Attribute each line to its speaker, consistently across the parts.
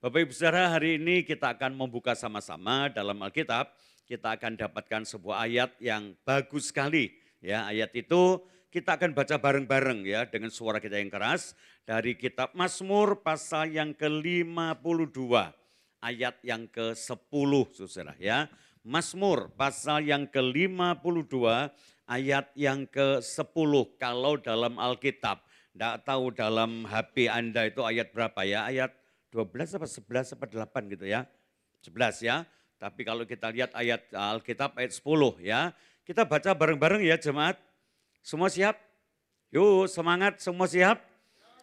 Speaker 1: Bapak Ibu Saudara, hari ini kita akan membuka sama-sama dalam Alkitab. Kita akan dapatkan sebuah ayat yang bagus sekali. Ya, ayat itu kita akan baca bareng-bareng ya dengan suara kita yang keras dari kitab Mazmur pasal yang ke-52 ayat yang ke-10 Saudara ya. Mazmur pasal yang ke-52 ayat yang ke-10. Kalau dalam Alkitab, enggak tahu dalam HP Anda itu ayat berapa ya? Ayat 12 apa 11 apa 8 gitu ya. 11 ya. Tapi kalau kita lihat ayat Alkitab ayat 10 ya. Kita baca bareng-bareng ya jemaat. Semua siap? Yuk semangat, semua siap?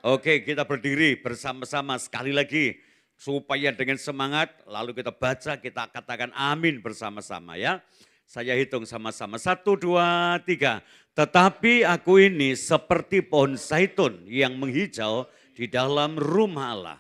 Speaker 1: Oke, kita berdiri bersama-sama sekali lagi. Supaya dengan semangat lalu kita baca, kita katakan amin bersama-sama ya. Saya hitung sama-sama. 1, 2, 3. Tetapi aku ini seperti pohon zaitun yang menghijau di dalam rumah Allah.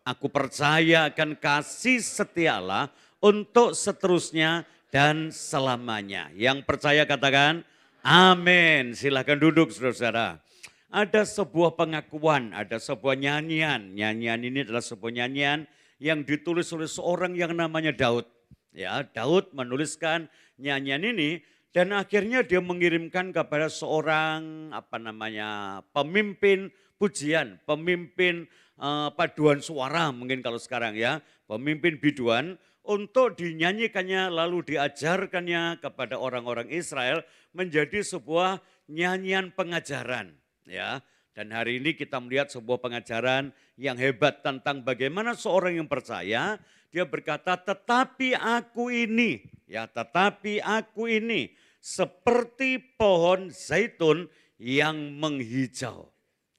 Speaker 1: Aku percaya akan kasih setia Allah untuk seterusnya dan selamanya. Yang percaya katakan amin. Silahkan duduk saudara-saudara. Ada sebuah pengakuan, ada sebuah nyanyian. Nyanyian ini adalah sebuah nyanyian yang ditulis oleh seorang yang namanya Daud. Ya, Daud menuliskan nyanyian ini dan akhirnya dia mengirimkan kepada seorang pemimpin pujian, pemimpin paduan suara mungkin kalau sekarang ya, pemimpin biduan untuk dinyanyikannya lalu diajarkannya kepada orang-orang Israel menjadi sebuah nyanyian pengajaran ya. Dan hari ini kita melihat sebuah pengajaran yang hebat tentang bagaimana seorang yang percaya, dia berkata tetapi aku ini seperti pohon zaitun yang menghijau.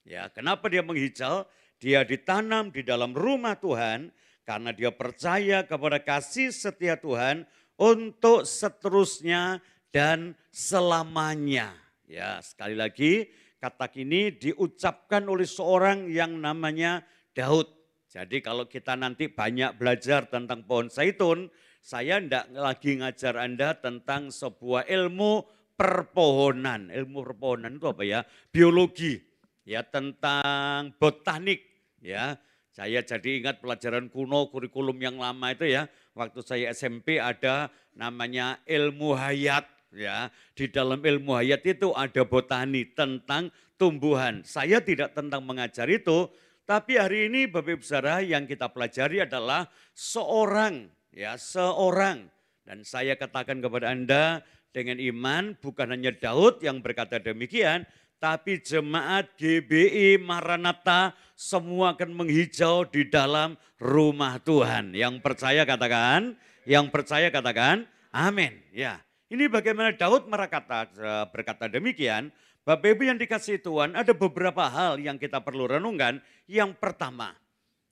Speaker 1: Ya, kenapa dia menghijau? Dia ditanam di dalam rumah Tuhan karena dia percaya kepada kasih setia Tuhan untuk seterusnya dan selamanya. Ya, sekali lagi kata ini diucapkan oleh seorang yang namanya Daud. Jadi kalau kita nanti banyak belajar tentang pohon zaitun, saya tidak lagi ngajar Anda tentang sebuah ilmu perpohonan. Ilmu perpohonan itu apa ya? Biologi, ya tentang botanik, ya. Saya jadi ingat pelajaran kuno, kurikulum yang lama itu ya. Waktu saya SMP ada namanya ilmu hayat. Ya, di dalam ilmu hayat itu ada botani tentang tumbuhan. Saya tidak tentang mengajar itu, tapi hari ini Bapak Ibu Saudara yang kita pelajari adalah seorang. Dan saya katakan kepada Anda dengan iman bukan hanya Daud yang berkata demikian, tapi jemaat GBI Maranatha semua akan menghijau di dalam rumah Tuhan. Yang percaya katakan, amin. Ya. Ini bagaimana Daud berkata demikian. Bapak Ibu yang dikasihi Tuhan, ada beberapa hal yang kita perlu renungkan. Yang pertama,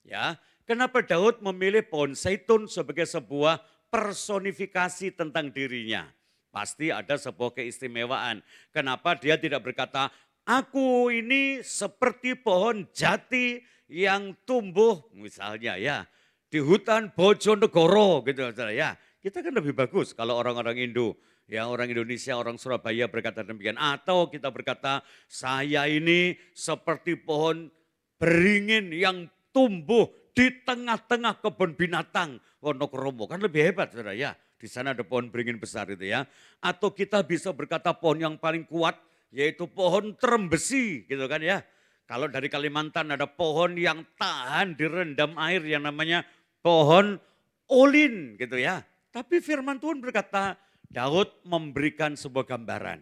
Speaker 1: ya, kenapa Daud memilih pohon zaitun sebagai sebuah personifikasi tentang dirinya? Pasti ada sebuah keistimewaan. Kenapa dia tidak berkata, aku ini seperti pohon jati yang tumbuh misalnya ya di hutan Bojonegoro gitu ya. Kita kan lebih bagus kalau orang-orang Indo, ya orang Indonesia, orang Surabaya berkata demikian. Atau kita berkata, saya ini seperti pohon beringin yang tumbuh di tengah-tengah kebun binatang Wonokromo. Kan lebih hebat saudara ya. Di sana ada pohon beringin besar itu ya. Atau kita bisa berkata pohon yang paling kuat yaitu pohon terembesi gitu kan ya. Kalau dari Kalimantan ada pohon yang tahan direndam air yang namanya pohon olin gitu ya. Tapi firman Tuhan berkata Daud memberikan sebuah gambaran.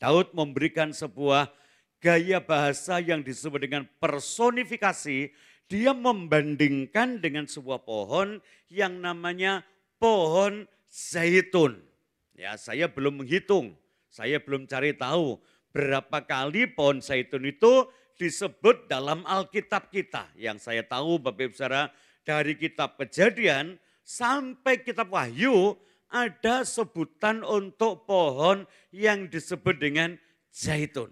Speaker 1: Daud memberikan sebuah gaya bahasa yang disebut dengan personifikasi. Dia membandingkan dengan sebuah pohon yang namanya pohon zaitun. Ya, saya belum menghitung, saya belum cari tahu berapa kali pohon zaitun itu disebut dalam Alkitab kita. Yang saya tahu Bapak Ibu Saudara dari kitab Kejadian sampai kitab Wahyu ada sebutan untuk pohon yang disebut dengan zaitun.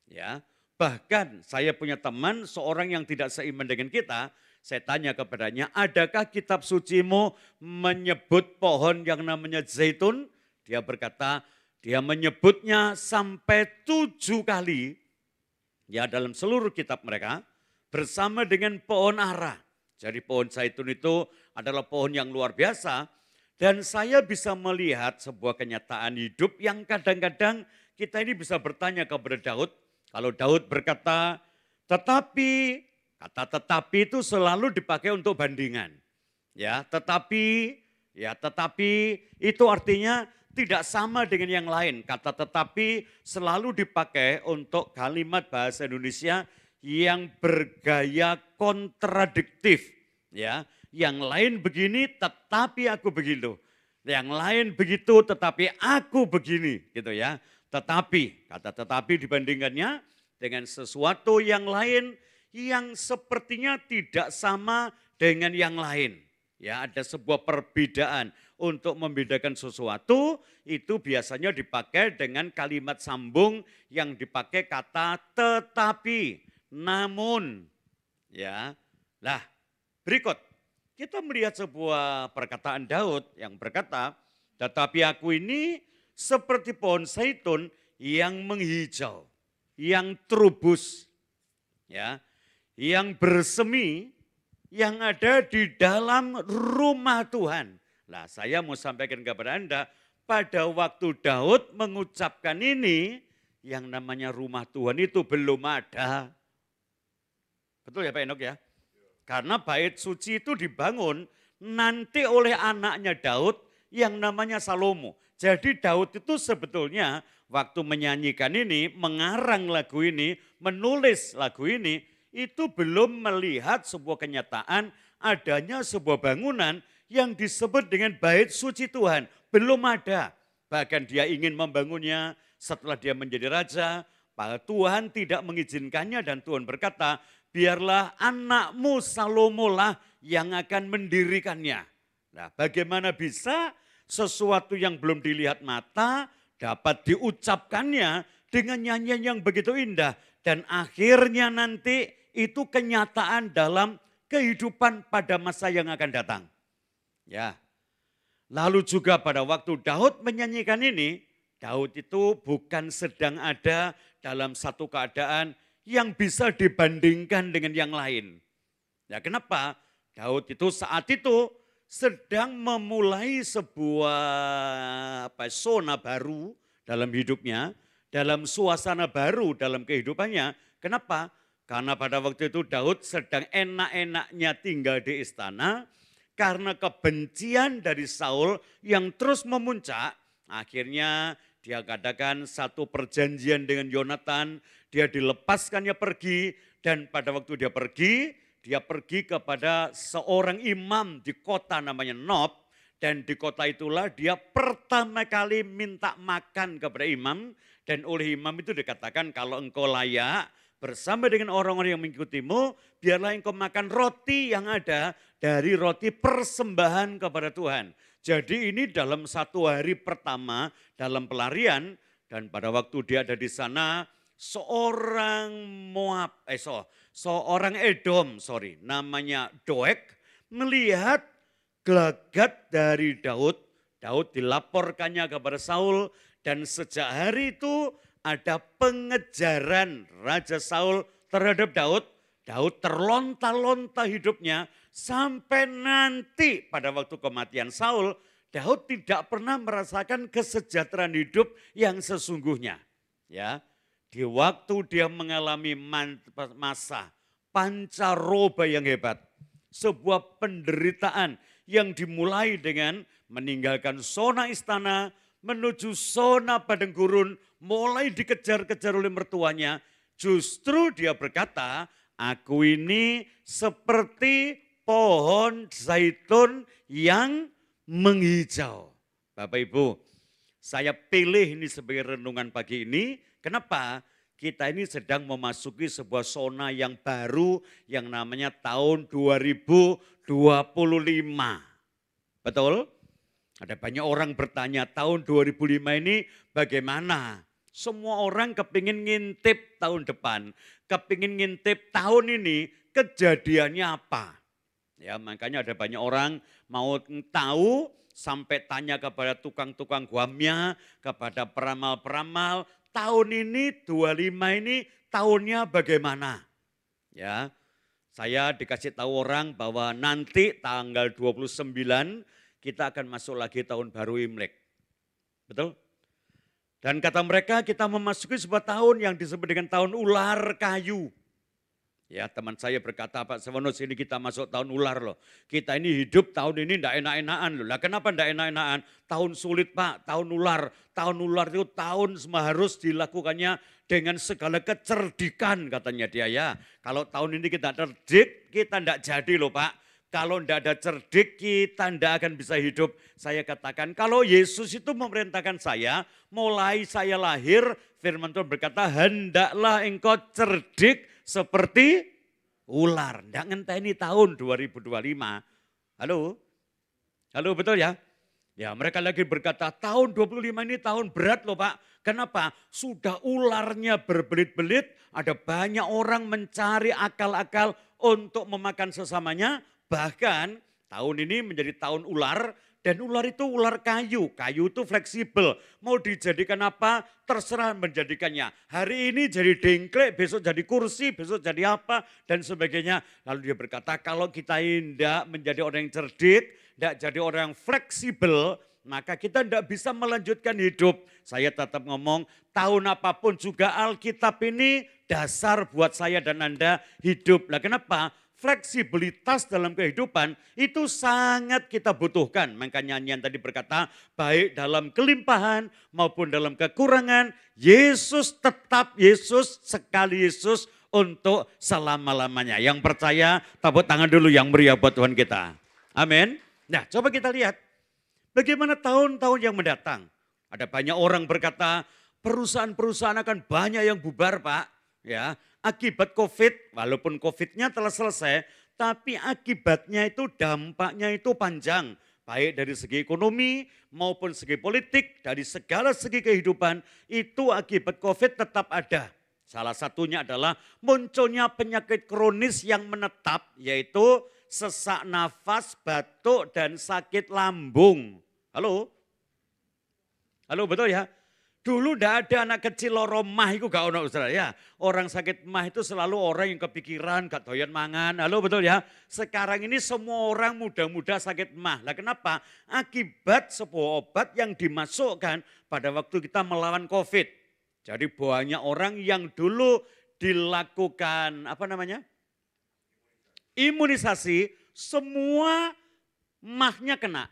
Speaker 1: Ya, bahkan saya punya teman seorang yang tidak seiman dengan kita. Saya tanya kepadanya, adakah kitab sucimu menyebut pohon yang namanya zaitun? Dia berkata, dia menyebutnya sampai 7 kali. Ya dalam seluruh kitab mereka bersama dengan pohon ara. Jadi pohon zaitun itu adalah pohon yang luar biasa dan saya bisa melihat sebuah kenyataan hidup yang kadang-kadang kita ini bisa bertanya kepada Daud. Kalau Daud berkata, tetapi, kata tetapi itu selalu dipakai untuk bandingan. Ya, tetapi itu artinya tidak sama dengan yang lain. Kata tetapi selalu dipakai untuk kalimat bahasa Indonesia yang bergaya kontradiktif. Ya, yang lain begini tetapi aku begitu. Yang lain begitu tetapi aku begini gitu ya. Tetapi, kata tetapi dibandingkannya dengan sesuatu yang lain yang sepertinya tidak sama dengan yang lain. Ya, ada sebuah perbedaan. Untuk membedakan sesuatu itu biasanya dipakai dengan kalimat sambung yang dipakai kata tetapi, namun. Ya. Nah, berikut kita melihat sebuah perkataan Daud yang berkata, tetapi aku ini seperti pohon zaitun yang menghijau, yang trubus, ya, yang bersemi, yang ada di dalam rumah Tuhan. Nah, saya mau sampaikan kepada Anda, pada waktu Daud mengucapkan ini, yang namanya rumah Tuhan itu belum ada. Betul ya Pak Enok ya? Karena bait suci itu dibangun nanti oleh anaknya Daud yang namanya Salomo. Jadi Daud itu sebetulnya waktu menyanyikan ini, mengarang lagu ini, menulis lagu ini, itu belum melihat sebuah kenyataan adanya sebuah bangunan yang disebut dengan bait suci Tuhan. Belum ada. Bahkan dia ingin membangunnya setelah dia menjadi raja, Tuhan tidak mengizinkannya dan Tuhan berkata, biarlah anakmu Salomo lah yang akan mendirikannya. Nah, bagaimana bisa sesuatu yang belum dilihat mata dapat diucapkannya dengan nyanyian yang begitu indah. Dan akhirnya nanti itu kenyataan dalam kehidupan pada masa yang akan datang. Ya. Lalu juga pada waktu Daud menyanyikan ini, Daud itu bukan sedang ada dalam satu keadaan yang bisa dibandingkan dengan yang lain. Ya, kenapa? Daud itu saat itu sedang memulai sebuah zona baru dalam hidupnya, dalam suasana baru dalam kehidupannya. Kenapa? Karena pada waktu itu Daud sedang enak-enaknya tinggal di istana, karena kebencian dari Saul yang terus memuncak, akhirnya dia katakan satu perjanjian dengan Yonatan, dia dilepaskannya pergi, dan pada waktu dia pergi kepada seorang imam di kota namanya Nob, dan di kota itulah dia pertama kali minta makan kepada imam, dan oleh imam itu dikatakan kalau engkau layak bersama dengan orang-orang yang mengikutimu, biarlah engkau makan roti yang ada dari roti persembahan kepada Tuhan. Jadi ini dalam satu hari pertama dalam pelarian, dan pada waktu dia ada di sana, seorang Edom, namanya Doeg, melihat gelagat dari Daud. Daud dilaporkannya kepada Saul, dan sejak hari itu ada pengejaran Raja Saul terhadap Daud. Daud terlonta-lonta hidupnya sampai nanti pada waktu kematian Saul, Daud tidak pernah merasakan kesejahteraan hidup yang sesungguhnya. Ya, di waktu dia mengalami masa pancaroba yang hebat, sebuah penderitaan yang dimulai dengan meninggalkan zona istana, menuju zona padang gurun, mulai dikejar-kejar oleh mertuanya. Justru dia berkata, aku ini seperti pohon zaitun yang menghijau. Bapak Ibu, saya pilih ini sebagai renungan pagi ini. Kenapa? Kita ini sedang memasuki sebuah zona yang baru yang namanya tahun 2025. Betul? Ada banyak orang bertanya tahun 2005 ini bagaimana? Semua orang kepingin ngintip tahun depan, kepingin ngintip tahun ini kejadiannya apa. Ya, makanya ada banyak orang mau tahu sampai tanya kepada tukang-tukang guamnya, kepada peramal-peramal, tahun ini 25 ini tahunnya bagaimana? Ya. Saya dikasih tahu orang bahwa nanti tanggal 29 kita akan masuk lagi tahun baru Imlek. Betul? Dan kata mereka kita memasuki sebuah tahun yang disebut dengan tahun ular kayu. Ya, teman saya berkata, Pak Stefanus, ini kita masuk tahun ular loh. Kita ini hidup tahun ini enggak enak-enakan loh. Lah kenapa enggak enak-enakan? Tahun sulit Pak, tahun ular. Tahun ular itu tahun semua harus dilakukannya dengan segala kecerdikan katanya dia ya. Kalau tahun ini kita cerdik, kita enggak jadi loh Pak. Kalau enggak ada cerdik, kita enggak akan bisa hidup. Saya katakan, kalau Yesus itu memerintahkan saya, mulai saya lahir, firman Tuhan berkata, hendaklah engkau cerdik seperti ular. Enggak ngenteni tahun 2025. Halo? Halo betul ya? Ya mereka lagi berkata tahun 25 ini tahun berat loh Pak. Kenapa? Sudah ularnya berbelit-belit. Ada banyak orang mencari akal-akal untuk memakan sesamanya. Bahkan tahun ini menjadi tahun ular. Dan ular itu ular kayu. Kayu itu fleksibel. Mau dijadikan apa? Terserah menjadikannya. Hari ini jadi dengklek, besok jadi kursi, besok jadi apa, dan sebagainya. Lalu dia berkata, kalau kita tidak menjadi orang yang cerdik, tidak jadi orang yang fleksibel, maka kita tidak bisa melanjutkan hidup. Saya tetap ngomong, tahun apapun juga Alkitab ini dasar buat saya dan Anda hidup. Nah kenapa? Fleksibilitas dalam kehidupan itu sangat kita butuhkan. Makanya nyanyian tadi berkata, baik dalam kelimpahan maupun dalam kekurangan, Yesus tetap Yesus, sekali Yesus untuk selama-lamanya. Yang percaya, tepuk tangan dulu yang meriah buat Tuhan kita. Amin. Nah coba kita lihat, bagaimana tahun-tahun yang mendatang. Ada banyak orang berkata, perusahaan-perusahaan akan banyak yang bubar Pak. Ya, akibat COVID, walaupun COVID-nya telah selesai, tapi akibatnya itu dampaknya itu panjang. Baik dari segi ekonomi maupun segi politik, dari segala segi kehidupan, itu akibat COVID tetap ada. Salah satunya adalah munculnya penyakit kronis yang menetap, yaitu sesak nafas, batuk, dan sakit lambung. Halo? Halo betul ya? Dulu tidak ada anak kecil loro mah itu gak ono saudara ya. Orang sakit mah itu selalu orang yang kepikiran, gak doyan mangan. Halo betul ya. Sekarang ini semua orang muda-muda sakit mah. Lah kenapa? Akibat sebuah obat yang dimasukkan pada waktu kita melawan COVID. Jadi banyak orang yang dulu dilakukan imunisasi, semua mahnya kena.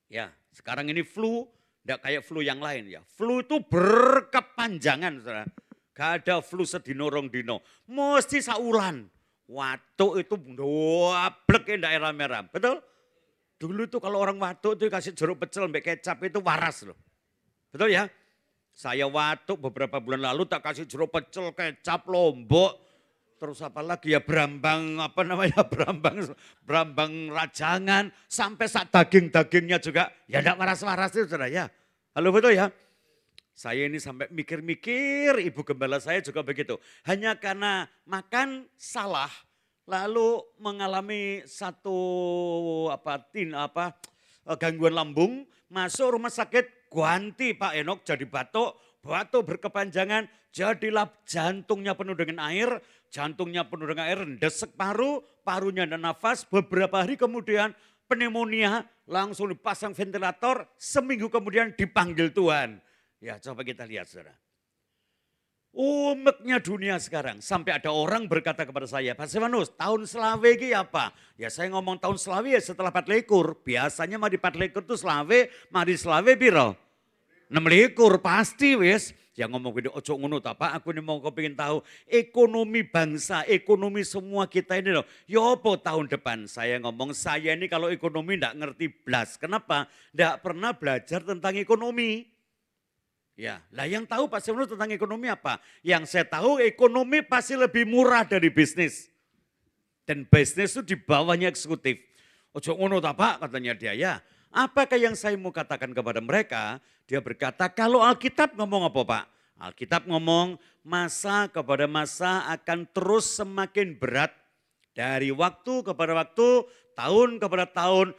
Speaker 1: Ya, sekarang ini flu. Tidak kayak flu yang lain ya. Flu itu berkepanjangan. Saudara. Gak ada flu sedino rong dino. Mesti saulan. Watuk itu doablek daerah merah. Betul? Dulu itu kalau orang watuk itu kasih jeruk pecel sampai kecap itu waras loh. Betul ya? Saya watuk beberapa bulan lalu tak kasih jeruk pecel, kecap, lombok. Terus apa lagi ya berambang berambang rajangan sampai sak daging-dagingnya juga ya enggak waras-waras itu saudara ya. Halo betul ya? Saya ini sampai mikir-mikir, ibu gembala saya juga begitu. Hanya karena makan salah lalu mengalami satu gangguan lambung, masuk rumah sakit, ganti Pak Enok jadi batuk berkepanjangan, jadilah jantungnya penuh dengan air, desek paru, parunya ada nafas, beberapa hari kemudian pneumonia, langsung dipasang ventilator, seminggu kemudian dipanggil Tuhan. Ya coba kita lihat saudara. Umeknya dunia sekarang, sampai ada orang berkata kepada saya, Pak Stefanus, tahun selawe ini apa? Ya saya ngomong tahun selawe ya setelah 4 biasanya mari 4 itu selawe, mari selawe biro. 6 pasti wis. Yang ngomong gini, ojo ngono ta Pak, aku ini mau kepingin tahu ekonomi bangsa, ekonomi semua kita ini loh. Ya apa tahun depan? Saya ngomong, saya ini kalau ekonomi enggak ngerti blas. Kenapa? Enggak pernah belajar tentang ekonomi. Ya, lah yang tahu Pak Stefanus tentang ekonomi apa? Yang saya tahu ekonomi pasti lebih murah dari bisnis. Dan bisnis itu di bawahnya eksekutif. Ojo ngono ta Pak, katanya dia ya. Apakah yang saya mau katakan kepada mereka? Dia berkata, kalau Alkitab ngomong apa Pak? Alkitab ngomong masa kepada masa akan terus semakin berat. Dari waktu kepada waktu, tahun kepada tahun,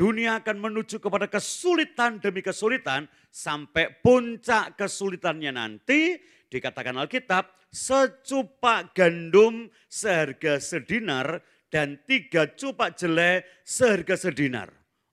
Speaker 1: dunia akan menuju kepada kesulitan demi kesulitan. Sampai puncak kesulitannya nanti dikatakan Alkitab, secupak gandum seharga sedinar dan 3 cupak jelai seharga sedinar.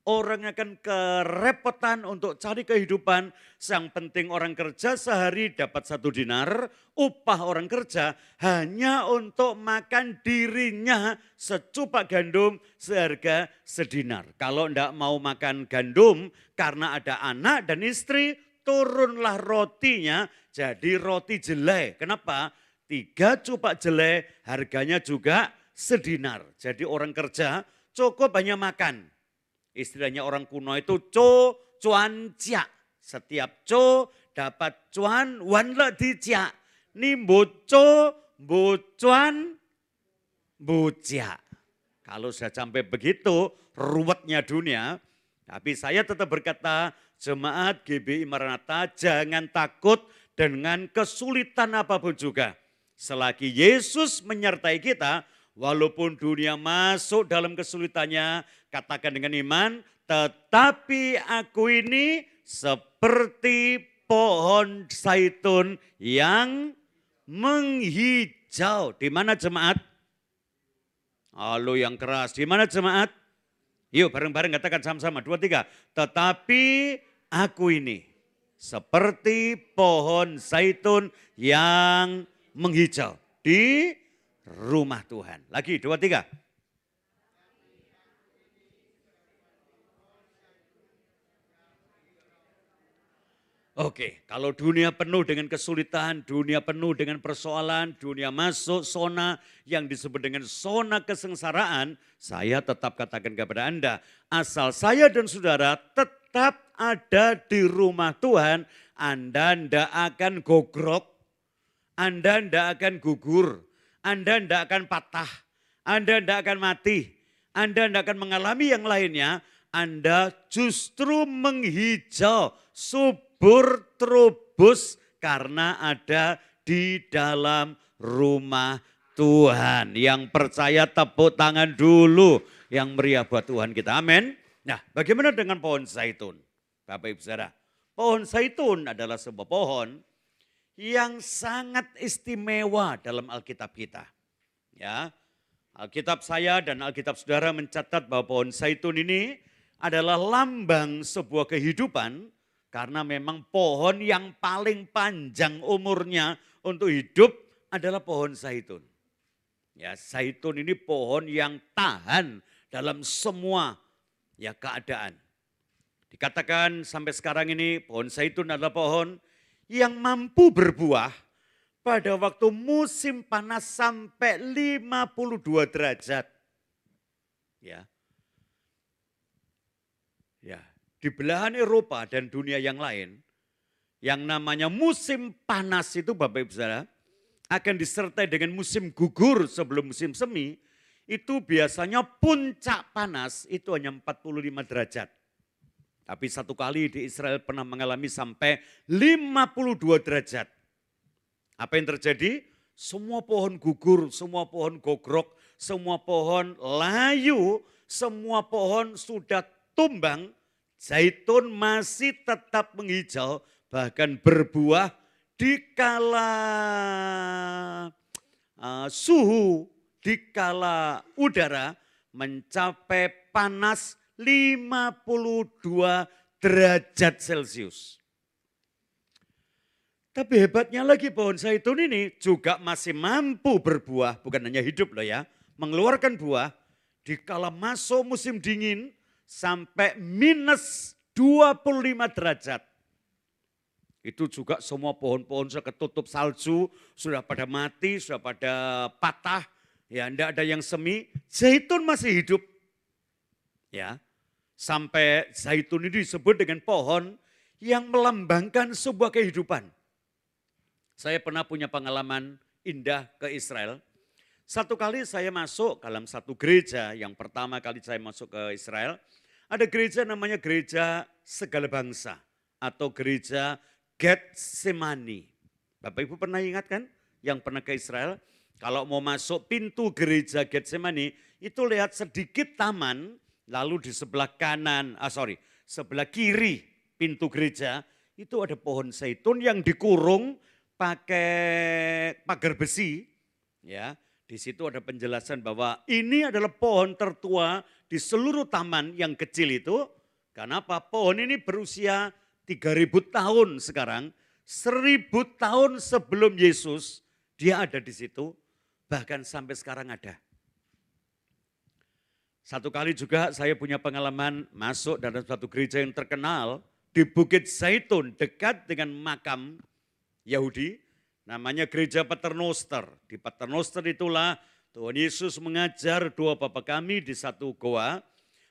Speaker 1: Orang akan kerepotan untuk cari kehidupan, yang penting orang kerja sehari dapat 1 dinar, upah orang kerja hanya untuk makan dirinya secupak gandum seharga sedinar. Kalau enggak mau makan gandum karena ada anak dan istri, turunlah rotinya jadi roti jelai. Kenapa? 3 cupak jelai harganya juga sedinar. Jadi orang kerja cukup banyak makan. Istilahnya orang kuno itu cuan cia. Setiap dapat cuan, wan le di cia. Ni bu cuan, bu cia. Kalau sudah sampai begitu ruwetnya dunia, tapi saya tetap berkata, jemaat GBI Maranatha jangan takut dengan kesulitan apapun juga. Selagi Yesus menyertai kita, walaupun dunia masuk dalam kesulitannya, katakan dengan iman, tetapi aku ini seperti pohon zaitun yang menghijau. Di mana jemaat? Halo yang keras, di mana jemaat? Yuk bareng-bareng katakan sama-sama, 2, 3. Tetapi aku ini seperti pohon zaitun yang menghijau di rumah Tuhan. Lagi 2, 3. Oke, kalau dunia penuh dengan kesulitan, dunia penuh dengan persoalan, dunia masuk zona yang disebut dengan zona kesengsaraan, saya tetap katakan kepada Anda, asal saya dan saudara tetap ada di rumah Tuhan, Anda tidak akan gogrok, Anda tidak akan gugur, Anda tidak akan patah, Anda tidak akan mati, Anda tidak akan mengalami yang lainnya, Anda justru menghijau, subur terubus karena ada di dalam rumah Tuhan. Yang percaya tepuk tangan dulu yang meriah buat Tuhan kita. Amin. Nah, bagaimana dengan pohon zaitun? Bapak Ibu Saudara, pohon zaitun adalah sebuah pohon yang sangat istimewa dalam Alkitab kita. Ya, Alkitab saya dan Alkitab saudara mencatat bahwa pohon zaitun ini adalah lambang sebuah kehidupan karena memang pohon yang paling panjang umurnya untuk hidup adalah pohon zaitun. Ya, zaitun ini pohon yang tahan dalam semua keadaan. Dikatakan sampai sekarang ini pohon zaitun adalah pohon yang mampu berbuah pada waktu musim panas sampai 52 derajat. Ya. Ya, di belahan Eropa dan dunia yang lain, yang namanya musim panas itu Bapak Ibu Saudara, akan disertai dengan musim gugur sebelum musim semi, itu biasanya puncak panas itu hanya 45 derajat. Tapi satu kali di Israel pernah mengalami sampai 52 derajat. Apa yang terjadi? Semua pohon gugur, semua pohon gogrok, semua pohon layu, semua pohon sudah tumbang, zaitun masih tetap menghijau, bahkan berbuah dikala suhu, dikala udara mencapai panas 52 derajat Celcius. Tapi hebatnya lagi pohon zaitun ini juga masih mampu berbuah, bukan hanya hidup loh ya, mengeluarkan buah dikala masuk musim dingin, sampai minus 25 derajat. Itu juga semua pohon-pohon sudah ketutup salju, sudah pada mati, sudah pada patah, ya tidak ada yang semi, zaitun masih hidup. Ya, sampai zaitun ini disebut dengan pohon yang melambangkan sebuah kehidupan. Saya pernah punya pengalaman indah ke Israel. Satu kali saya masuk dalam satu gereja, yang pertama kali saya masuk ke Israel, ada gereja namanya Gereja Segala Bangsa atau Gereja Getsemani. Bapak Ibu pernah ingat kan yang pernah ke Israel? Kalau mau masuk pintu Gereja Getsemani itu lihat sedikit taman, lalu di sebelah sebelah kiri pintu gereja itu ada pohon zaitun yang dikurung pakai pagar besi, ya. Di situ ada penjelasan bahwa ini adalah pohon tertua di seluruh taman yang kecil itu. Kenapa? Pohon ini berusia 3.000 tahun sekarang. 1.000 tahun sebelum Yesus dia ada di situ. Bahkan sampai sekarang ada. Satu kali juga saya punya pengalaman masuk dalam suatu gereja yang terkenal di Bukit Zaitun dekat dengan makam Yahudi. Namanya gereja Paternoster. Di Paternoster itulah Tuhan Yesus mengajar dua bapak kami di satu goa.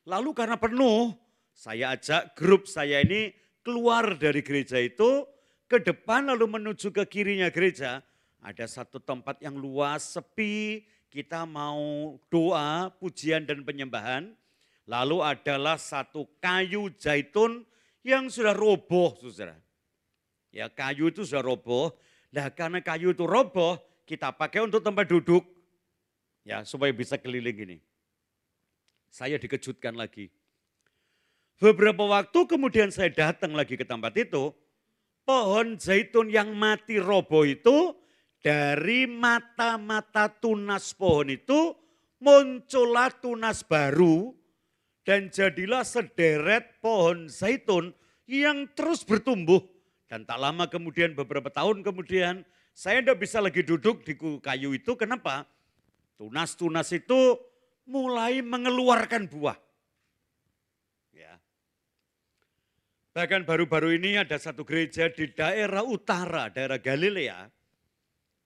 Speaker 1: Lalu karena penuh, saya ajak grup saya ini keluar dari gereja itu ke depan lalu menuju ke kirinya gereja. Ada satu tempat yang luas, sepi, kita mau doa, pujian dan penyembahan. Lalu adalah satu kayu zaitun yang sudah roboh, saudara. Ya, kayu itu sudah roboh. Nah, karena kayu itu roboh, kita pakai untuk tempat duduk. Ya, supaya bisa keliling ini. Saya dikejutkan lagi. Beberapa waktu kemudian saya datang lagi ke tempat itu, pohon zaitun yang mati roboh itu, dari mata-mata tunas pohon itu, muncullah tunas baru, dan jadilah sederet pohon zaitun yang terus bertumbuh. Dan tak lama kemudian, beberapa tahun kemudian, saya tidak bisa lagi duduk di kayu itu. Kenapa? Tunas-tunas itu mulai mengeluarkan buah. Ya. Bahkan baru-baru ini ada satu gereja di daerah utara, daerah Galilea.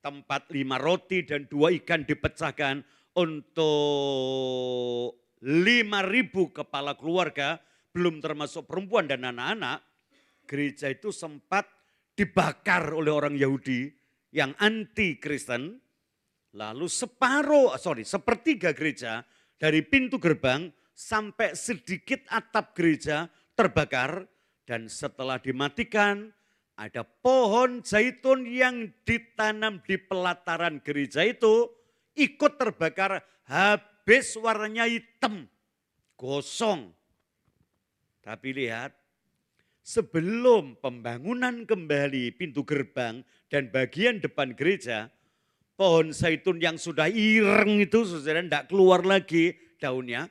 Speaker 1: Tempat 5 roti dan 2 ikan dipecahkan untuk 5.000 kepala keluarga, belum termasuk perempuan dan anak-anak. Gereja itu sempat dibakar oleh orang Yahudi yang anti Kristen. Lalu sepertiga gereja dari pintu gerbang sampai sedikit atap gereja terbakar. Dan setelah dimatikan, ada pohon zaitun yang ditanam di pelataran gereja itu ikut terbakar, habis warnanya hitam, gosong. Tapi lihat, sebelum pembangunan kembali pintu gerbang dan bagian depan gereja, pohon zaitun yang sudah ireng itu saudara tidak keluar lagi daunnya.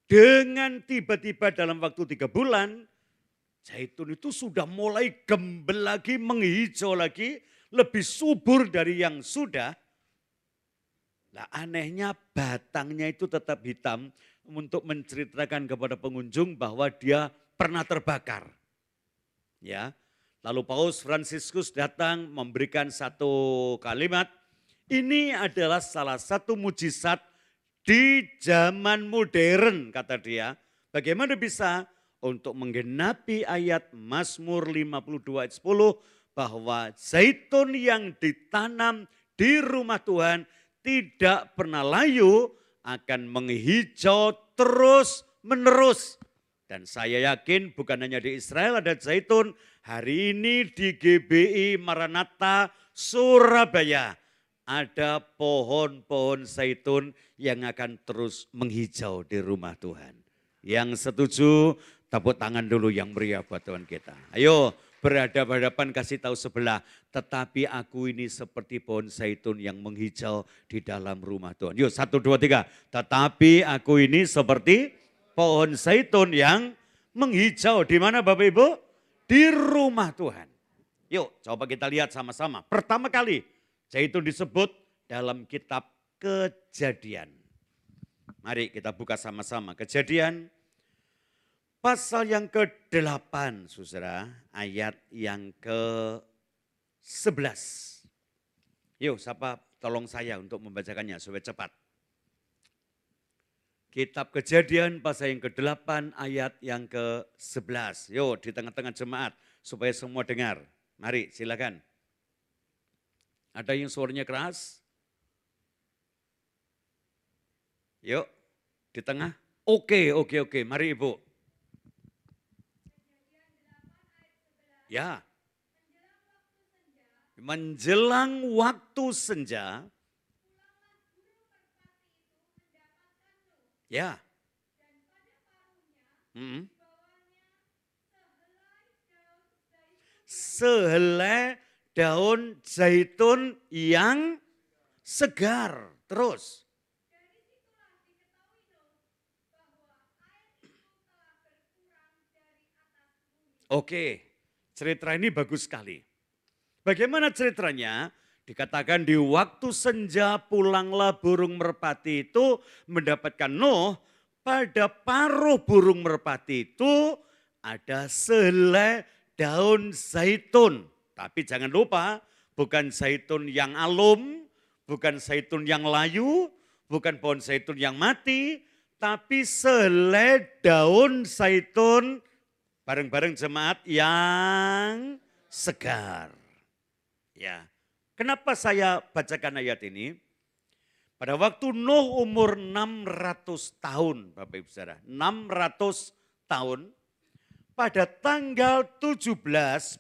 Speaker 1: Dengan tiba-tiba dalam waktu 3 bulan, zaitun itu sudah mulai gembel lagi, menghijau lagi, lebih subur dari yang sudah. Nah, anehnya batangnya itu tetap hitam untuk menceritakan kepada pengunjung bahwa dia pernah terbakar. Ya. Lalu Paus Fransiskus datang memberikan satu kalimat, ini adalah salah satu mujizat di zaman modern, kata dia. Bagaimana bisa? Untuk menggenapi ayat Mazmur 52 ayat 10 bahwa zaitun yang ditanam di rumah Tuhan tidak pernah layu, akan menghijau terus menerus. Dan saya yakin bukan hanya di Israel ada zaitun, hari ini di GBI Maranatha Surabaya ada pohon-pohon zaitun yang akan terus menghijau di rumah Tuhan. Yang setuju, tepuk tangan dulu yang meriah buat Tuhan kita. Ayo berhadapan-hadapan kasih tahu sebelah, tetapi aku ini seperti pohon zaitun yang menghijau di dalam rumah Tuhan. Yuk 1, 2, 3. Tetapi aku ini seperti pohon zaitun yang menghijau. Di mana Bapak Ibu? Di rumah Tuhan. Yuk coba kita lihat sama-sama. Pertama kali zaitun disebut dalam kitab Kejadian. Mari kita buka sama-sama Kejadian pasal yang ke-8, saudara, ayat yang ke-11. Yuk, siapa tolong saya untuk membacakannya supaya cepat. Kitab Kejadian pasal yang ke-8 ayat yang ke-11. Yuk, di tengah-tengah jemaat supaya semua dengar. Mari, silakan. Ada yang suaranya keras? Yuk, di tengah. Oke. Mari Ibu. Ya. Menjelang waktu senja. Ya. Sehelai daun zaitun yang segar. Terus. Oke, cerita ini bagus sekali. Bagaimana ceritanya? Dikatakan di waktu senja pulanglah burung merpati itu mendapatkan Nuh, pada paruh burung merpati itu ada sehelai daun zaitun. Tapi jangan lupa, bukan zaitun yang alum, bukan zaitun yang layu, bukan pohon zaitun yang mati, tapi sehelai daun zaitun bareng-bareng jemaat yang segar. Ya. Kenapa saya bacakan ayat ini? Pada waktu Nuh umur 600 tahun, Bapak Ibu Saudara, 600 tahun, pada tanggal 17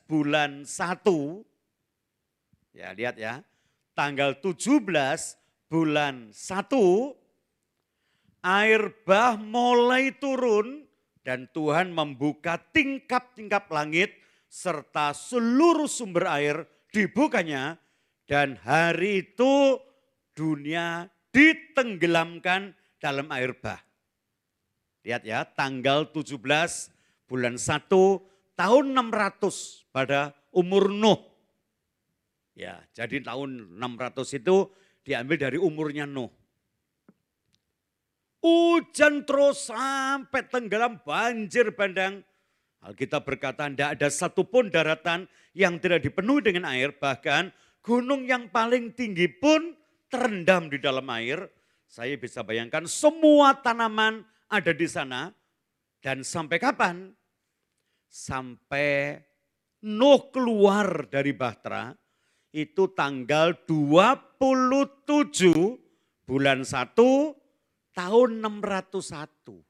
Speaker 1: bulan 1, ya lihat ya, tanggal 17 bulan 1, air bah mulai turun dan Tuhan membuka tingkap-tingkap langit serta seluruh sumber air dibukanya. Dan hari itu dunia ditenggelamkan dalam air bah. Lihat ya, tanggal 17 bulan 1 tahun 600 pada umur Nuh. Ya, jadi tahun 600 itu diambil dari umurnya Nuh. Hujan terus sampai tenggelam, banjir bandang. Alkitab berkata tidak ada satupun daratan yang tidak dipenuhi dengan air, bahkan gunung yang paling tinggi pun terendam di dalam air. Saya bisa bayangkan semua tanaman ada di sana. Dan sampai kapan? Sampai Nuh keluar dari Bahtera, itu tanggal 27 bulan 1 tahun 601.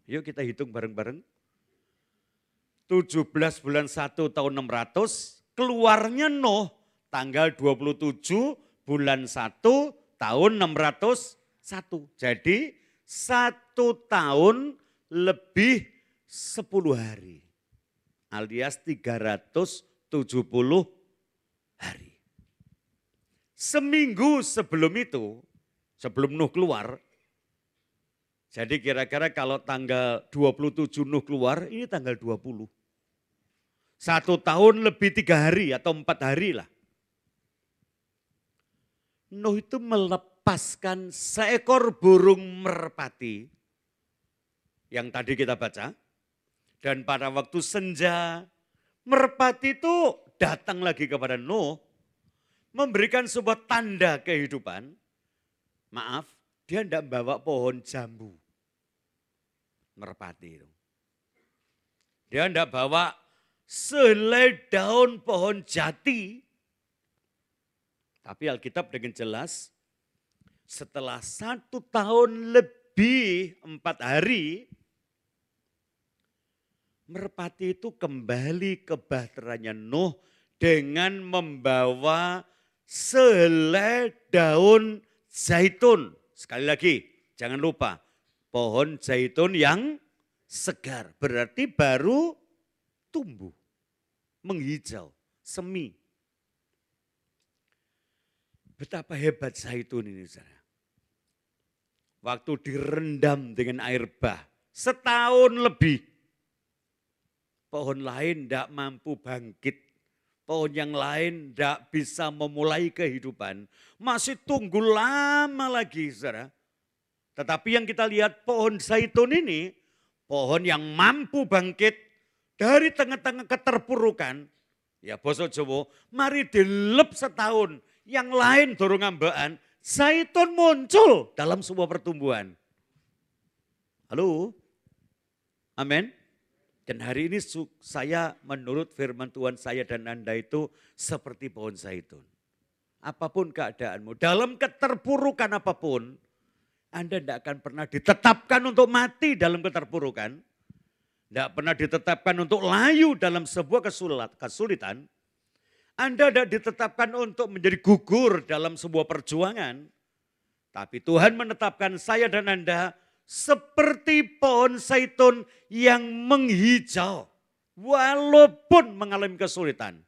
Speaker 1: Yuk kita hitung bareng-bareng. 17 bulan 1 tahun 600, keluarnya Nuh tanggal 27 bulan 1 tahun 601. Jadi 1 tahun lebih 10 hari. Alias 370 hari. Seminggu sebelum itu, sebelum Nuh keluar, jadi kira-kira kalau tanggal 27 Nuh keluar, ini tanggal 20. 1 tahun lebih 3 hari atau 4 hari lah. Nuh itu melepaskan seekor burung merpati yang tadi kita baca. Dan pada waktu senja, merpati itu datang lagi kepada Nuh, memberikan sebuah tanda kehidupan. Maaf, dia tidak bawa pohon jambu. Merpati itu. Dia tidak bawa sehelai daun pohon jati. Tapi Alkitab dengan jelas, setelah 1 tahun lebih 4 hari, merpati itu kembali ke bahteranya Nuh dengan membawa sehelai daun zaitun. Sekali lagi, jangan lupa, pohon zaitun yang segar, berarti baru tumbuh, menghijau, semi. Betapa hebat zaitun ini, saudara. Waktu direndam dengan air bah, setahun lebih. Pohon lain tidak mampu bangkit. Pohon yang lain tidak bisa memulai kehidupan. Masih tunggu lama lagi, saudara. Tetapi yang kita lihat pohon zaitun ini, pohon yang mampu bangkit dari tengah-tengah keterpurukan. Ya boso Jowo, mari dilep setahun. Yang lain dorong ambaan, zaitun muncul dalam sebuah pertumbuhan. Halo? Amin. Dan hari ini saya menurut firman Tuhan saya dan Anda itu seperti pohon zaitun. Apapun keadaanmu, dalam keterpurukan apapun, Anda tidak akan pernah ditetapkan untuk mati dalam keterpurukan. Tidak pernah ditetapkan untuk layu dalam sebuah kesulitan. Anda tidak ditetapkan untuk menjadi gugur dalam sebuah perjuangan. Tapi Tuhan menetapkan saya dan Anda seperti pohon zaitun yang menghijau. Walaupun mengalami kesulitan.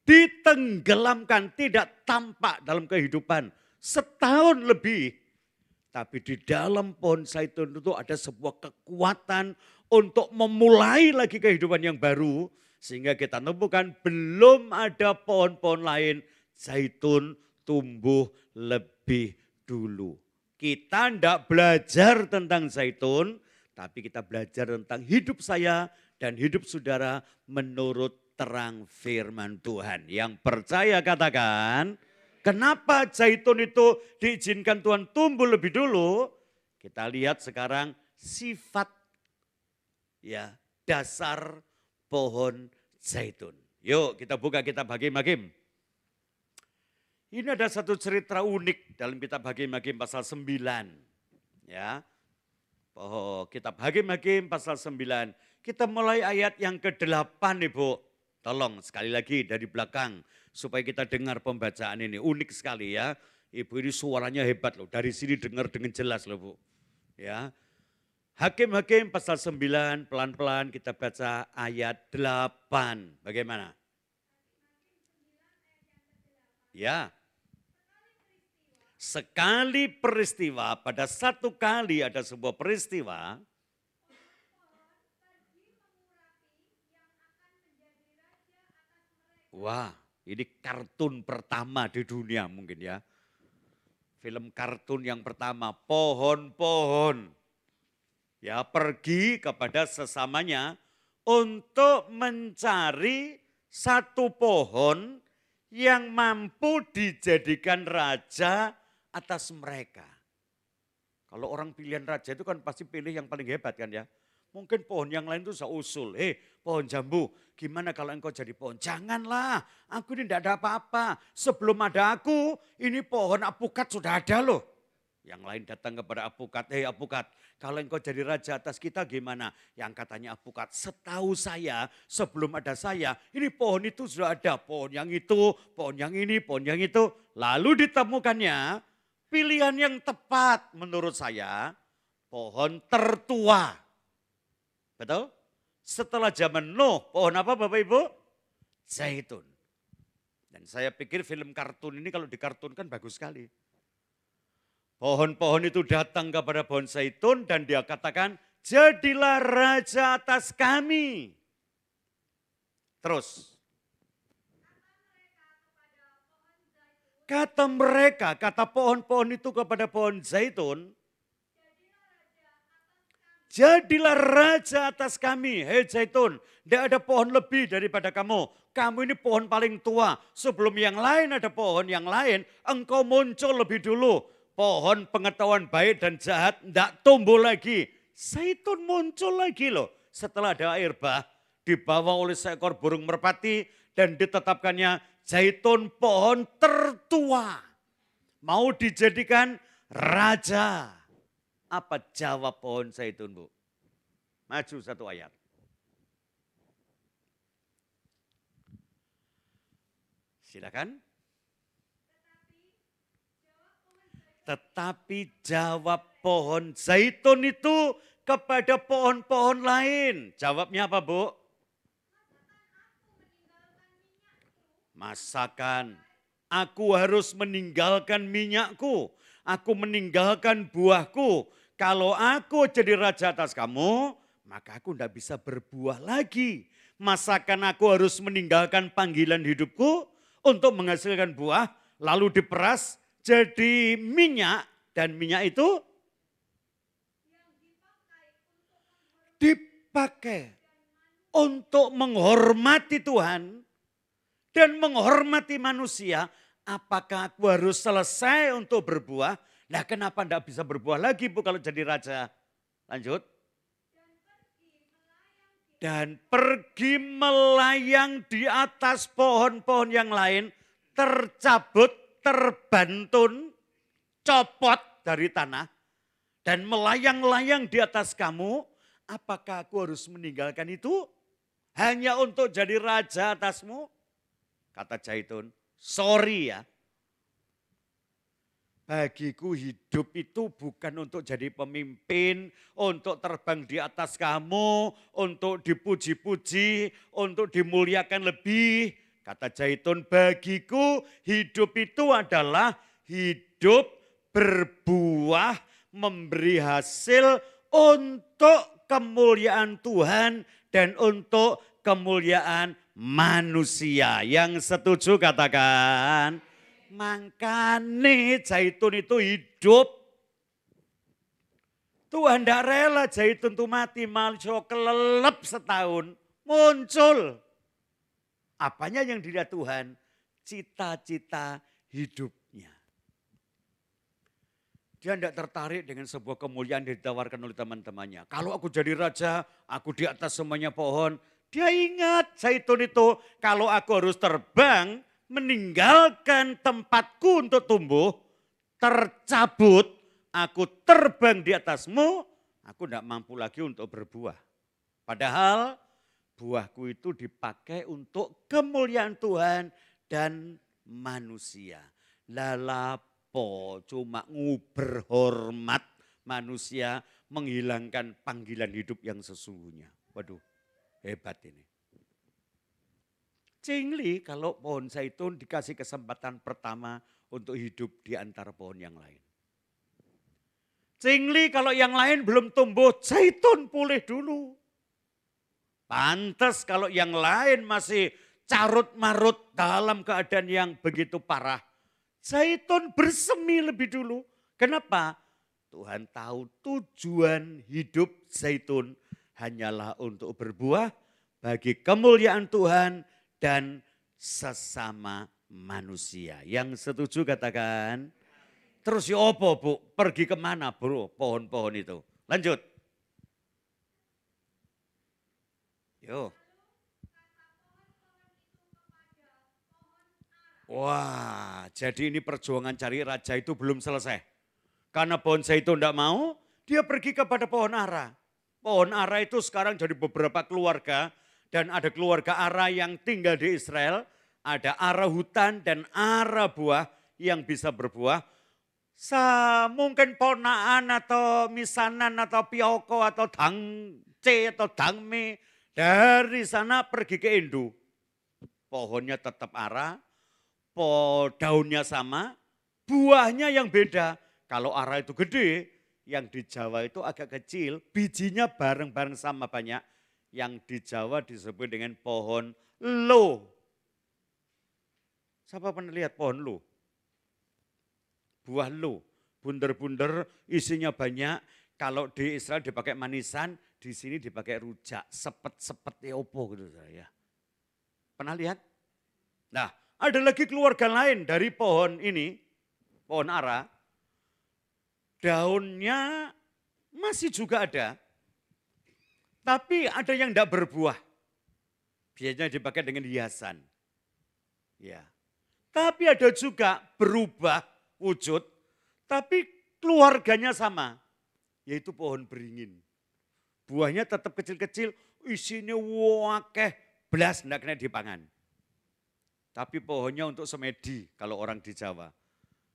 Speaker 1: ditenggelamkan, tidak tampak dalam kehidupan setahun lebih. Tapi di dalam pohon zaitun itu ada sebuah kekuatan untuk memulai lagi kehidupan yang baru. Sehingga kita temukan belum ada pohon-pohon lain zaitun tumbuh lebih dulu. Kita tidak belajar tentang zaitun, tapi kita belajar tentang hidup saya dan hidup saudara menurut terang firman Tuhan. Yang percaya katakan, kenapa zaitun itu diizinkan Tuhan tumbuh lebih dulu? Kita lihat sekarang sifat ya dasar pohon zaitun. Yuk kita buka kitab Hakim-Hakim. Ini ada satu cerita unik dalam kitab Hakim-Hakim pasal 9. Ya. Kitab Hakim-Hakim pasal 9. Kita mulai ayat yang ke-8 Ibu. Tolong sekali lagi dari belakang supaya kita dengar pembacaan ini. Unik sekali ya. Ibu ini suaranya hebat loh. Dari sini dengar dengan jelas loh Bu. Ya. Hakim-Hakim pasal 9 pelan-pelan kita baca ayat 8. Bagaimana? Ya. Sekali peristiwa, pada satu kali ada sebuah peristiwa. Wah, ini kartun pertama di dunia mungkin ya. Film kartun yang pertama, pohon-pohon. Ya, pergi kepada sesamanya untuk mencari satu pohon yang mampu dijadikan raja atas mereka. Kalau orang pilihan raja itu kan pasti pilih yang paling hebat kan ya. Mungkin pohon yang lain itu saya usul, pohon jambu, gimana kalau engkau jadi pohon? Janganlah, aku ini tidak ada apa-apa. Sebelum ada aku, ini pohon apukat sudah ada loh. Yang lain datang kepada apukat, apukat, kalau engkau jadi raja atas kita gimana? Yang katanya apukat, setahu saya sebelum ada saya, ini pohon itu sudah ada. Pohon yang itu, pohon yang ini, pohon yang itu. Lalu ditemukannya pilihan yang tepat menurut saya, pohon tertua. Betul? Setelah zaman Nuh, pohon apa Bapak Ibu? Zaitun. Dan saya pikir film kartun ini kalau dikartunkan bagus sekali. Pohon-pohon itu datang kepada pohon zaitun dan dia katakan, jadilah raja atas kami. Terus. Kata mereka, kata pohon-pohon itu kepada pohon zaitun, jadilah raja atas kami, hei zaitun. Tidak ada pohon lebih daripada kamu. Kamu ini pohon paling tua. Sebelum yang lain ada pohon yang lain, engkau muncul lebih dulu. Pohon pengetahuan baik dan jahat tidak tumbuh lagi. Zaitun muncul lagi loh. Setelah ada air bah, dibawa oleh seekor burung merpati dan ditetapkannya zaitun pohon tertua. Mau dijadikan raja. Apa jawab pohon zaitun Bu? Maju satu ayat. Silakan. Tetapi jawab pohon zaitun itu kepada pohon-pohon lain. Jawabnya apa Bu? Masakan. Aku harus meninggalkan minyakku. Aku meninggalkan buahku. Kalau aku jadi raja atas kamu, maka aku tidak bisa berbuah lagi. Masakan aku harus meninggalkan panggilan hidupku untuk menghasilkan buah, lalu diperas jadi minyak. Dan minyak itu dipakai untuk menghormati Tuhan dan menghormati manusia. Apakah aku harus selesai untuk berbuah? Nah kenapa tidak bisa berbuah lagi Bu kalau jadi raja? Lanjut. Dan pergi melayang di atas pohon-pohon yang lain. Tercabut, terbantun, copot dari tanah. Dan melayang-layang di atas kamu. Apakah aku harus meninggalkan itu? Hanya untuk jadi raja atasmu? Kata zaitun, sorry ya. Bagiku hidup itu bukan untuk jadi pemimpin, untuk terbang di atas kamu, untuk dipuji-puji, untuk dimuliakan lebih. Kata zaitun, bagiku hidup itu adalah hidup berbuah, memberi hasil untuk kemuliaan Tuhan dan untuk kemuliaan manusia. Yang setuju katakan, makanya zaitun itu hidup. Tuhan tidak rela zaitun itu mati, malah kelelep setahun, muncul. Apanya yang dilihat Tuhan? Cita-cita hidupnya. Dia tidak tertarik dengan sebuah kemuliaan yang ditawarkan oleh teman-temannya. Kalau aku jadi raja, aku di atas semuanya pohon. Dia ingat zaitun itu, kalau aku harus terbang, meninggalkan tempatku untuk tumbuh, tercabut, aku terbang di atasmu, aku tidak mampu lagi untuk berbuah. Padahal buahku itu dipakai untuk kemuliaan Tuhan dan manusia. Lalapo cuma berhormat manusia, menghilangkan panggilan hidup yang sesungguhnya. Waduh, hebat ini. Cingli kalau pohon zaitun dikasih kesempatan pertama untuk hidup di antara pohon yang lain. Cingli kalau yang lain belum tumbuh, zaitun pulih dulu. Pantas kalau yang lain masih carut-marut dalam keadaan yang begitu parah. Zaitun bersemi lebih dulu. Kenapa? Tuhan tahu tujuan hidup zaitun hanyalah untuk berbuah bagi kemuliaan Tuhan dan sesama manusia. Yang setuju katakan. Terus ya apa bu? Pergi kemana bro pohon-pohon itu? Lanjut. Yo. Wah, jadi ini perjuangan cari raja itu belum selesai. Karena pohon zaitun tidak mau, dia pergi kepada pohon ara. Pohon ara itu sekarang jadi beberapa keluarga, dan ada keluarga ara yang tinggal di Israel, ada ara hutan dan ara buah yang bisa berbuah. Mungkin ponaan atau misanan atau pioko atau dangce atau dangme, dari sana pergi ke Indo. Pohonnya tetap ara, daunnya sama, buahnya yang beda. Kalau ara itu gede, yang di Jawa itu agak kecil, bijinya bareng-bareng sama banyak. Yang di Jawa disebut dengan pohon lo. Siapa pernah lihat pohon lo? Buah lo, bunder-bunder isinya banyak. Kalau di Israel dipakai manisan, di sini dipakai rujak, sepet-sepet opo gitu ya. Pernah lihat? Nah, ada lagi keluarga lain dari pohon ini, pohon ara. Daunnya masih juga ada, tapi ada yang tidak berbuah. Biasanya dipakai dengan hiasan. Ya. Tapi ada juga berubah wujud, tapi keluarganya sama, yaitu pohon beringin. Buahnya tetap kecil-kecil, isinya wakeh, belas tidak kena dipangan. Tapi pohonnya untuk semedi kalau orang di Jawa.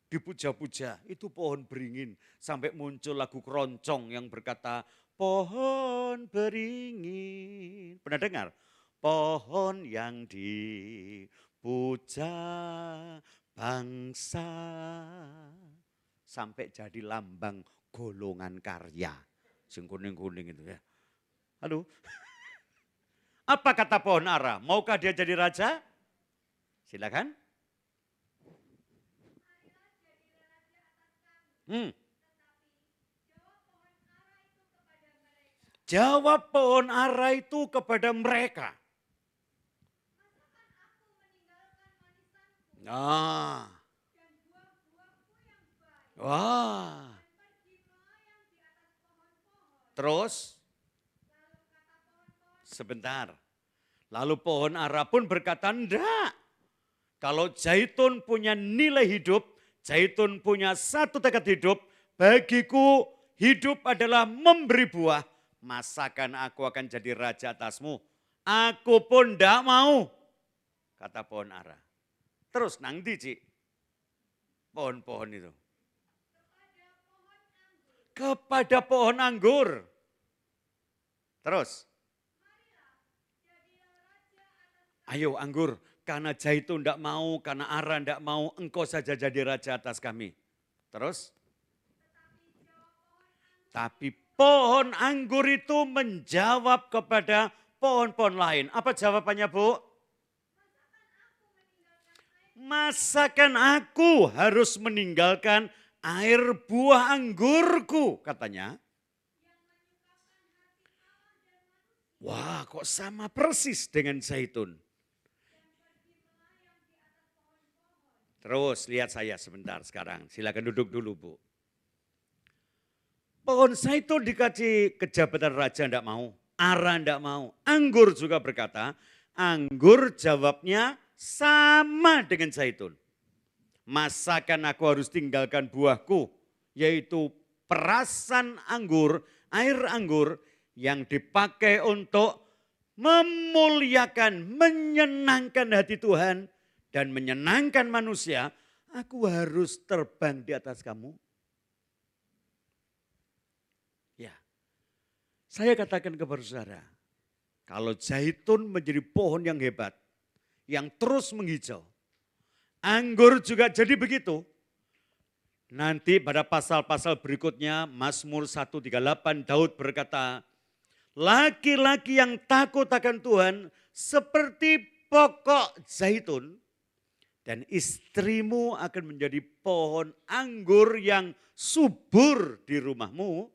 Speaker 1: Dipuja-puja, itu pohon beringin. Sampai muncul lagu keroncong yang berkata, pohon beringin. Pernah dengar? Pohon yang dipuja bangsa. Sampai jadi lambang golongan karya. Sing kuning-kuning itu ya. Halo? Apa kata pohon ara? Maukah dia jadi raja? Silakan. Jawab pohon ara itu kepada mereka. Nah. Wah. Terus? Sebentar. Lalu pohon ara pun berkata, enggak. Kalau zaitun punya nilai hidup, zaitun punya satu tekad hidup, bagiku hidup adalah memberi buah. Masakan aku akan jadi raja atasmu. Aku pun tidak mau, kata pohon ara. Terus nanti Cik, pohon-pohon itu. Kepada pohon anggur. Terus. Ayo anggur, karena zaitun tidak mau, karena ara tidak mau, engkau saja jadi raja atas kami. Terus? Tapi pohon anggur itu menjawab kepada pohon-pohon lain. Apa jawabannya, Bu? Masakan aku harus meninggalkan air buah anggurku, katanya. Wah, kok sama persis dengan zaitun. Terus lihat saya sebentar sekarang. Silakan duduk dulu, Bu. Pohon zaitun dikasih kejabatan raja tidak mau. Ara tidak mau. Anggur juga berkata, anggur jawabnya sama dengan zaitun. Masakan aku harus tinggalkan buahku, yaitu perasan anggur, air anggur yang dipakai untuk memuliakan, menyenangkan hati Tuhan dan menyenangkan manusia. Aku harus terbang di atas kamu. Ya, saya katakan kepada saudara, kalau zaitun menjadi pohon yang hebat, yang terus menghijau, anggur juga jadi begitu. Nanti pada pasal-pasal berikutnya, Mazmur 138, Daud berkata, laki-laki yang takut akan Tuhan seperti pokok zaitun, dan istrimu akan menjadi pohon anggur yang subur di rumahmu,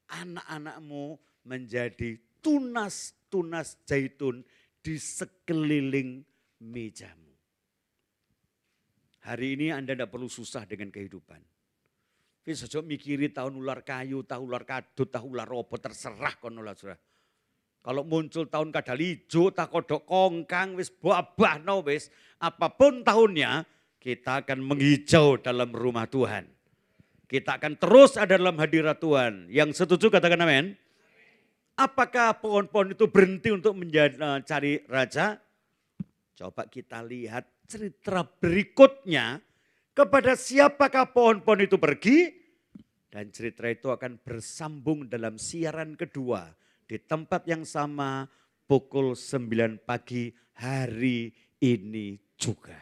Speaker 1: anak-anakmu menjadi tunas-tunas zaitun di sekeliling mejamu. Hari ini Anda tidak perlu susah dengan kehidupan. Wis aja mikiri tahun ular kayu, tahun ular kadut, tahun ular robo, terserah kono lah sudah. Kalau muncul tahun kadal ijo, tak kodok kongkang, wis buah no wis. Apapun tahunnya, kita akan menghijau dalam rumah Tuhan. Kita akan terus ada dalam hadirat Tuhan. Yang setuju katakan amin. Apakah pohon-pohon itu berhenti untuk mencari raja? Coba kita lihat cerita berikutnya. Kepada siapakah pohon-pohon itu pergi? Dan cerita itu akan bersambung dalam siaran kedua. Di tempat yang sama pukul 9 pagi hari ini juga.